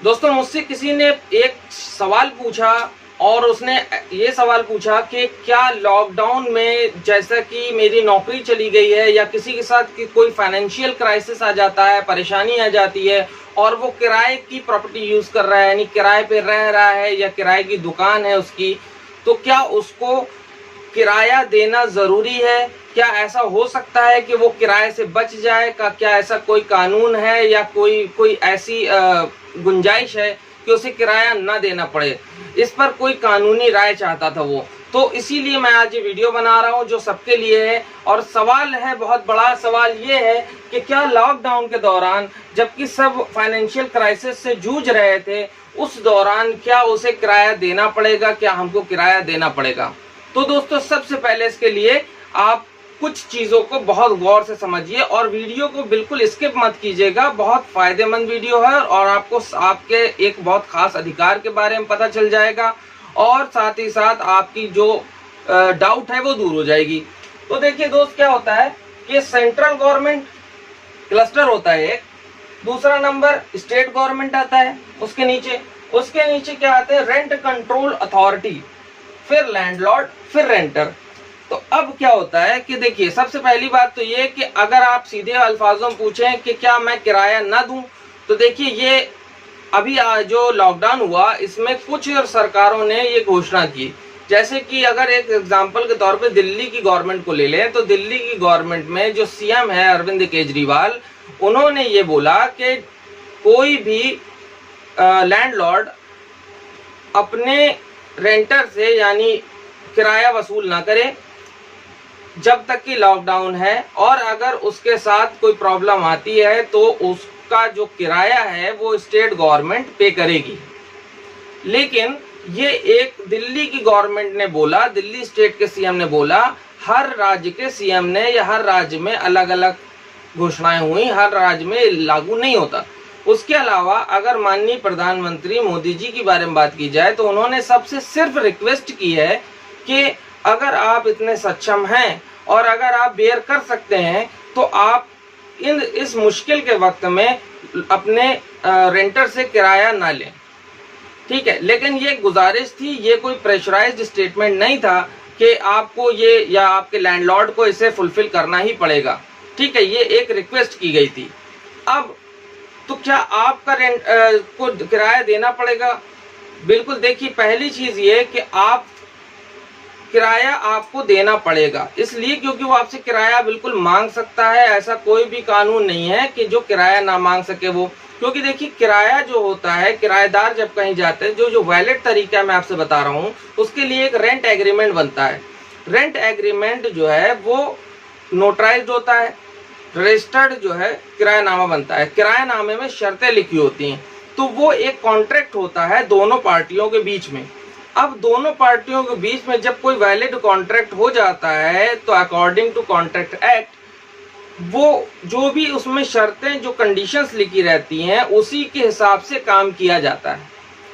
दोस्तों मुझसे किसी ने एक सवाल पूछा और उसने ये सवाल पूछा कि क्या लॉकडाउन में जैसा कि मेरी नौकरी चली गई है या किसी के साथ कि कोई फाइनेंशियल क्राइसिस आ जाता है, परेशानी आ जाती है और वो किराए की प्रॉपर्टी यूज कर रहा है, यानी किराए पे रह रहा है या किराए की दुकान है उसकी, तो क्या उसको किराया देना जरूरी है? क्या ऐसा हो सकता है कि वो किराए से बच जाए? क्या ऐसा कोई कानून है या कोई ऐसी गुंजाइश है कि उसे किराया ना देना पड़े? इस पर कोई कानूनी राय चाहता था वो, तो इसीलिए मैं आज ये वीडियो बना रहा हूँ जो सबके लिए है। और सवाल है, बहुत बड़ा सवाल ये है कि क्या लॉकडाउन के दौरान जबकि सब फाइनेंशियल क्राइसिस से जूझ रहे थे, उस दौरान क्या उसे किराया देना पड़ेगा? क्या हमको किराया देना पड़ेगा? तो दोस्तों सबसे पहले इसके लिए आप कुछ चीजों को बहुत गौर से समझिए और वीडियो को बिल्कुल स्किप मत कीजिएगा। बहुत फायदेमंद वीडियो है और आपको आपके एक बहुत खास अधिकार के बारे में पता चल जाएगा और साथ ही साथ आपकी जो डाउट है वो दूर हो जाएगी। तो देखिए दोस्त, क्या होता है कि सेंट्रल गवर्नमेंट क्लस्टर होता है एक, दूसरा नंबर स्टेट गवर्नमेंट आता है, उसके नीचे क्या आते हैं? रेंट कंट्रोल अथॉरिटी, फिर लैंडलॉर्ड, फिर रेंटर। तो अब क्या होता है कि देखिए, सबसे पहली बात तो ये कि अगर आप सीधे अल्फाजों में पूछें कि क्या मैं किराया ना दूं, तो देखिए ये अभी जो लॉकडाउन हुआ इसमें कुछ सरकारों ने ये घोषणा की। जैसे कि अगर एक एग्जांपल के तौर पे दिल्ली की गवर्नमेंट को ले लें, तो दिल्ली की गवर्नमेंट में जो सीएम है अरविंद केजरीवाल, उन्होंने ये बोला कि कोई भी लैंडलॉर्ड अपने रेंटर से यानी किराया वसूल ना करे जब तक कि लॉकडाउन है, और अगर उसके साथ कोई प्रॉब्लम आती है तो उसका जो किराया है वो स्टेट गवर्नमेंट पे करेगी। लेकिन ये एक दिल्ली की गवर्नमेंट ने बोला, दिल्ली स्टेट के सीएम ने बोला, हर राज्य के सीएम ने या हर राज्य में अलग अलग घोषणाएं हुई, हर राज्य में लागू नहीं होता। उसके अलावा अगर माननीय प्रधानमंत्री मोदी जी की बारे में बात की जाए तो उन्होंने सबसे सिर्फ रिक्वेस्ट की है कि अगर आप इतने सक्षम हैं और अगर आप बेयर कर सकते हैं तो आप इस मुश्किल के वक्त में अपने रेंटर से किराया ना लें, ठीक है। लेकिन ये गुजारिश थी, ये कोई प्रेशराइज्ड स्टेटमेंट नहीं था कि आपको ये या आपके लैंडलॉर्ड को इसे फुलफिल करना ही पड़ेगा, ठीक है। ये एक रिक्वेस्ट की गई थी। अब तो क्या आपका रेंट को किराया देना पड़ेगा? बिल्कुल। देखिए, पहली चीज ये कि आप किराया आपको देना पड़ेगा, इसलिए क्योंकि वो आपसे किराया बिल्कुल मांग सकता है। ऐसा कोई भी कानून नहीं है कि जो किराया ना मांग सके वो, क्योंकि देखिए किराया जो होता है, किराएदार जब कहीं जाते हैं, जो वैलिड तरीका मैं आपसे बता रहा हूँ, उसके लिए एक रेंट एग्रीमेंट बनता है। रेंट एग्रीमेंट जो है वो नोटराइज्ड होता है, रजिस्टर्ड जो है किरायानामा बनता है। किरायानामे में शर्तें लिखी होती हैं, तो वो एक कॉन्ट्रैक्ट होता है दोनों पार्टियों के बीच में। अब दोनों पार्टियों के बीच में जब कोई वैलिड कॉन्ट्रैक्ट हो जाता है तो अकॉर्डिंग टू कॉन्ट्रैक्ट एक्ट वो जो भी उसमें शर्तें, जो कंडीशंस लिखी रहती हैं, उसी के हिसाब से काम किया जाता है।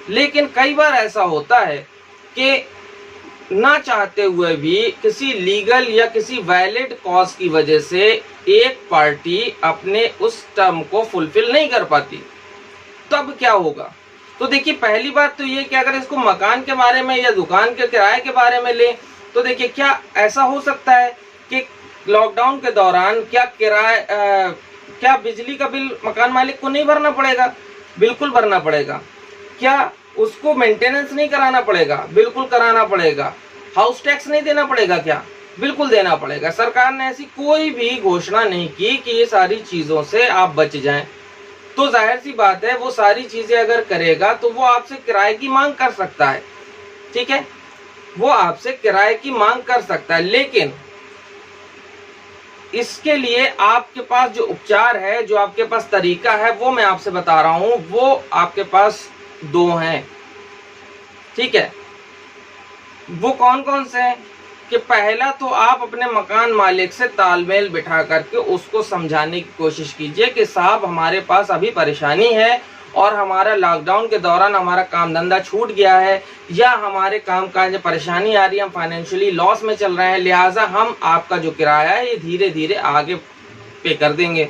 लेकिन कई बार ऐसा होता है कि ना चाहते हुए भी किसी लीगल या किसी वैलिड कॉज की वजह से एक पार्टी अपने उस टर्म को फुलफिल नहीं कर पाती, तब क्या होगा? तो देखिए, पहली बात तो ये कि अगर इसको मकान के बारे में या दुकान के किराए के बारे में ले, तो देखिए क्या ऐसा हो सकता है कि लॉकडाउन के दौरान क्या बिजली का बिल मकान मालिक को नहीं भरना पड़ेगा? बिल्कुल भरना पड़ेगा। क्या उसको मेंटेनेंस नहीं कराना पड़ेगा? बिल्कुल कराना पड़ेगा। हाउस टैक्स नहीं देना पड़ेगा क्या? बिल्कुल देना पड़ेगा। सरकार ने ऐसी कोई भी घोषणा नहीं की कि ये सारी चीजों से आप बच जाएं। तो जाहिर सी बात है, वो सारी चीजें अगर करेगा तो वो आपसे किराए की मांग कर सकता है, ठीक है। वो आपसे किराए की मांग कर सकता है, लेकिन इसके लिए आपके पास जो उपचार है, जो आपके पास तरीका है, वो मैं आपसे बता रहा हूं। वो आपके पास दो हैं, ठीक है। वो कौन कौन से हैं कि पहला तो आप अपने मकान मालिक से तालमेल बिठा करके उसको समझाने की कोशिश कीजिए कि साहब हमारे पास अभी परेशानी है और हमारा लॉकडाउन के दौरान हमारा काम धंधा छूट गया है या हमारे काम काज में परेशानी आ रही है, हम फाइनेंशियली लॉस में चल रहे हैं, लिहाजा हम आपका जो किराया है ये धीरे धीरे आगे पे कर देंगे।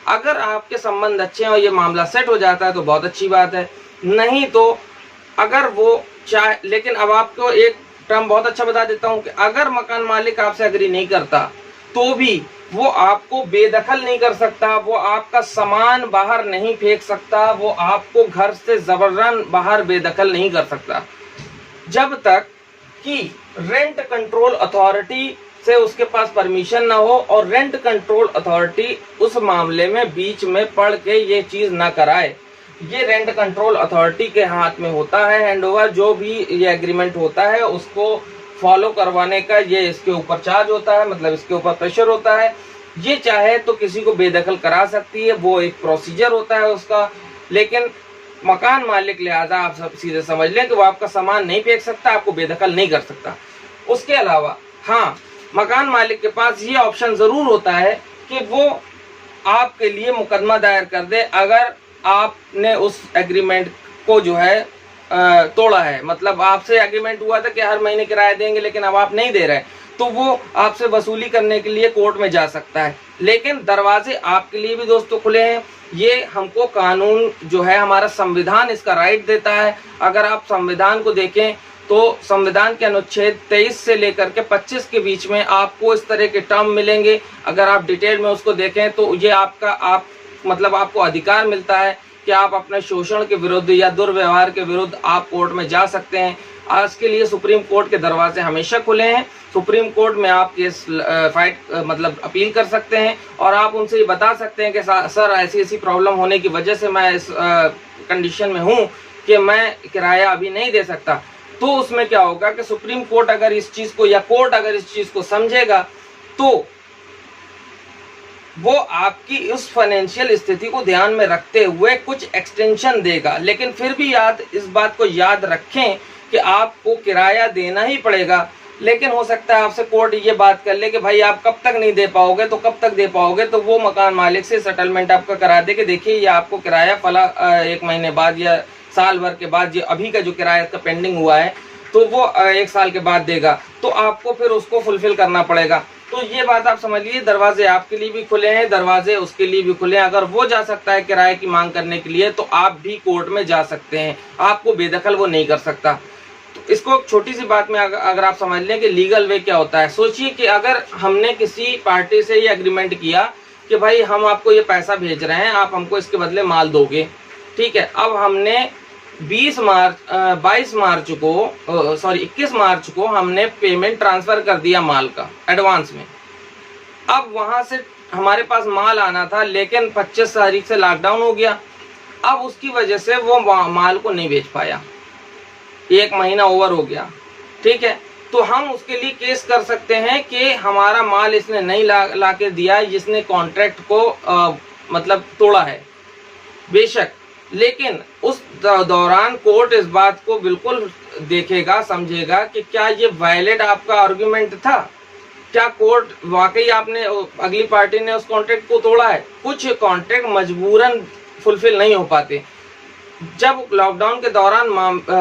अगर आपके संबंध अच्छे हैं और ये मामला सेट हो जाता है तो बहुत अच्छी बात है। नहीं तो अगर वो चाहे, लेकिन अब आपको एक टर्म बहुत अच्छा बता देता हूं कि अगर मकान मालिक आपसे एग्री नहीं करता तो भी वो आपको बेदखल नहीं कर सकता, वो आपका सामान बाहर नहीं फेंक सकता, वो आपको घर से जबरन बाहर बेदखल नहीं कर सकता, जब तक कि रेंट कंट्रोल अथॉरिटी से उसके पास परमिशन ना हो और रेंट कंट्रोल अथॉरिटी उस मामले में बीच में पड़ के ये चीज ना कराए। ये रेंट कंट्रोल अथॉरिटी के हाथ में होता है हैंडओवर, जो भी ये एग्रीमेंट होता है उसको फॉलो करवाने का ये इसके ऊपर चार्ज होता है, मतलब इसके ऊपर प्रेशर होता है। ये चाहे तो किसी को बेदखल करा सकती है, वो एक प्रोसीजर होता है उसका, लेकिन मकान मालिक लिहाजा आप सब सीधे समझ लें कि वो आपका सामान नहीं फेंक सकता, आपको बेदखल नहीं कर सकता। उसके अलावा हाँ, मकान मालिक के पास ये ऑप्शन जरूर होता है कि वो आपके लिए मुकदमा दायर कर दे अगर आपने उस एग्रीमेंट को जो है तोड़ा है। मतलब आपसे एग्रीमेंट हुआ था कि हर महीने किराया देंगे, लेकिन अब आप नहीं दे रहे, तो वो आपसे वसूली करने के लिए कोर्ट में जा सकता है। लेकिन दरवाजे आपके लिए भी दोस्तों खुले हैं। ये हमको कानून जो है, हमारा संविधान इसका राइट देता है। अगर आप संविधान को देखें तो संविधान के अनुच्छेद 23 से लेकर के 25 के बीच में आपको इस तरह के टर्म मिलेंगे। अगर आप डिटेल में उसको देखें तो ये मतलब आपको अधिकार मिलता है कि आप अपने शोषण के विरुद्ध या दुर्व्यवहार के विरुद्ध आप कोर्ट में जा सकते हैं। आज के लिए सुप्रीम कोर्ट के दरवाजे हमेशा खुले हैं। सुप्रीम कोर्ट में आप केस मतलब अपील कर सकते हैं और आप उनसे ये बता सकते हैं कि सर ऐसी ऐसी प्रॉब्लम होने की वजह से मैं इस कंडीशन में हूँ कि मैं किराया अभी नहीं दे सकता। तो उसमें क्या होगा कि सुप्रीम कोर्ट अगर इस चीज को या कोर्ट अगर इस चीज को समझेगा तो वो आपकी उस फाइनेंशियल स्थिति को ध्यान में रखते हुए कुछ एक्सटेंशन देगा। लेकिन फिर भी इस बात को याद रखें कि आपको किराया देना ही पड़ेगा। लेकिन हो सकता है आपसे कोर्ट ये बात कर ले कि भाई आप कब तक नहीं दे पाओगे, तो कब तक दे पाओगे, तो वो मकान मालिक से सेटलमेंट आपका करा दे कि देखिए ये आपको किराया फला 1 महीने बाद या साल भर के बाद, ये अभी का जो किराया का पेंडिंग हुआ है तो वो 1 साल के बाद देगा, तो आपको फिर उसको फुलफिल करना पड़ेगा। तो ये बात आप समझ लीजिए, दरवाजे आपके लिए भी खुले हैं, दरवाजे उसके लिए भी खुले हैं। अगर वो जा सकता है किराए की मांग करने के लिए तो आप भी कोर्ट में जा सकते हैं, आपको बेदखल वो नहीं कर सकता। तो इसको छोटी सी बात में अगर आप समझ लें कि लीगल वे क्या होता है। सोचिए कि अगर हमने किसी पार्टी से ये एग्रीमेंट किया कि भाई हम आपको ये पैसा भेज रहे हैं, आप हमको इसके बदले माल दोगे, ठीक है। अब हमने 21 मार्च को हमने पेमेंट ट्रांसफर कर दिया माल का एडवांस में। अब वहां से हमारे पास माल आना था, लेकिन 25 तारीख से लॉकडाउन हो गया। अब उसकी वजह से वो माल को नहीं बेच पाया, 1 महीना ओवर हो गया, ठीक है। तो हम उसके लिए केस कर सकते हैं कि हमारा माल इसने नहीं ला के दिया, जिसने कॉन्ट्रैक्ट को मतलब तोड़ा है बेशक, लेकिन उस दौरान कोर्ट इस बात को बिल्कुल देखेगा, समझेगा कि क्या ये वायलेट आपका आर्गुमेंट था, क्या कोर्ट वाकई आपने अगली पार्टी ने उस कॉन्ट्रैक्ट को तोड़ा है। कुछ कॉन्ट्रैक्ट मजबूरन फुलफिल नहीं हो पाते। जब लॉकडाउन के दौरान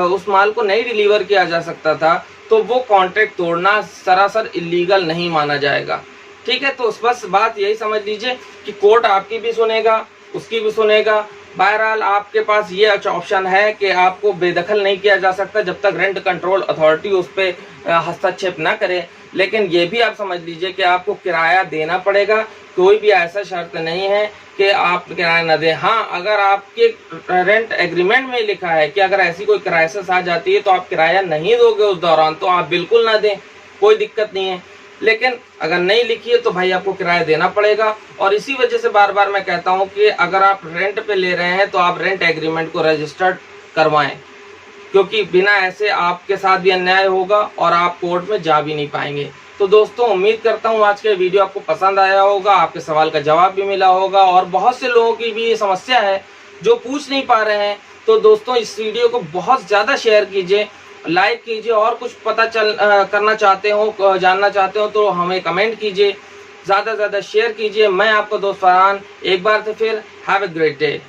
उस माल को नहीं डिलीवर किया जा सकता था तो वो कॉन्ट्रैक्ट तोड़ना सरासर इलीगल नहीं माना जाएगा, ठीक है। तो बस बात यही समझ लीजिए कि कोर्ट आपकी भी सुनेगा, उसकी भी सुनेगा। बहरहाल आपके पास ये ऑप्शन है कि आपको बेदखल नहीं किया जा सकता जब तक रेंट कंट्रोल अथॉरिटी उस पर हस्तक्षेप ना करे। लेकिन ये भी आप समझ लीजिए कि आपको किराया देना पड़ेगा, कोई भी ऐसा शर्त नहीं है कि आप किराया ना दें। हाँ, अगर आपके रेंट एग्रीमेंट में लिखा है कि अगर ऐसी कोई क्राइसिस आ जाती है तो आप किराया नहीं दोगे उस दौरान, तो आप बिल्कुल ना दें, कोई दिक्कत नहीं है। लेकिन अगर नहीं लिखी है तो भाई आपको किराया देना पड़ेगा। और इसी वजह से बार बार मैं कहता हूं कि अगर आप रेंट पे ले रहे हैं तो आप रेंट एग्रीमेंट को रजिस्टर्ड करवाएं, क्योंकि बिना ऐसे आपके साथ भी अन्याय होगा और आप कोर्ट में जा भी नहीं पाएंगे। तो दोस्तों, उम्मीद करता हूं आज के वीडियो आपको पसंद आया होगा, आपके सवाल का जवाब भी मिला होगा। और बहुत से लोगों की भी ये समस्या है जो पूछ नहीं पा रहे हैं। तो दोस्तों, इस वीडियो को बहुत ज़्यादा शेयर कीजिए, लाइक कीजिए, और कुछ पता करना चाहते हो, जानना चाहते हो तो हमें कमेंट कीजिए, ज़्यादा से ज़्यादा शेयर कीजिए। मैं आपका दोस्त फरहान एक बार से फिर हैव ए ग्रेट डे।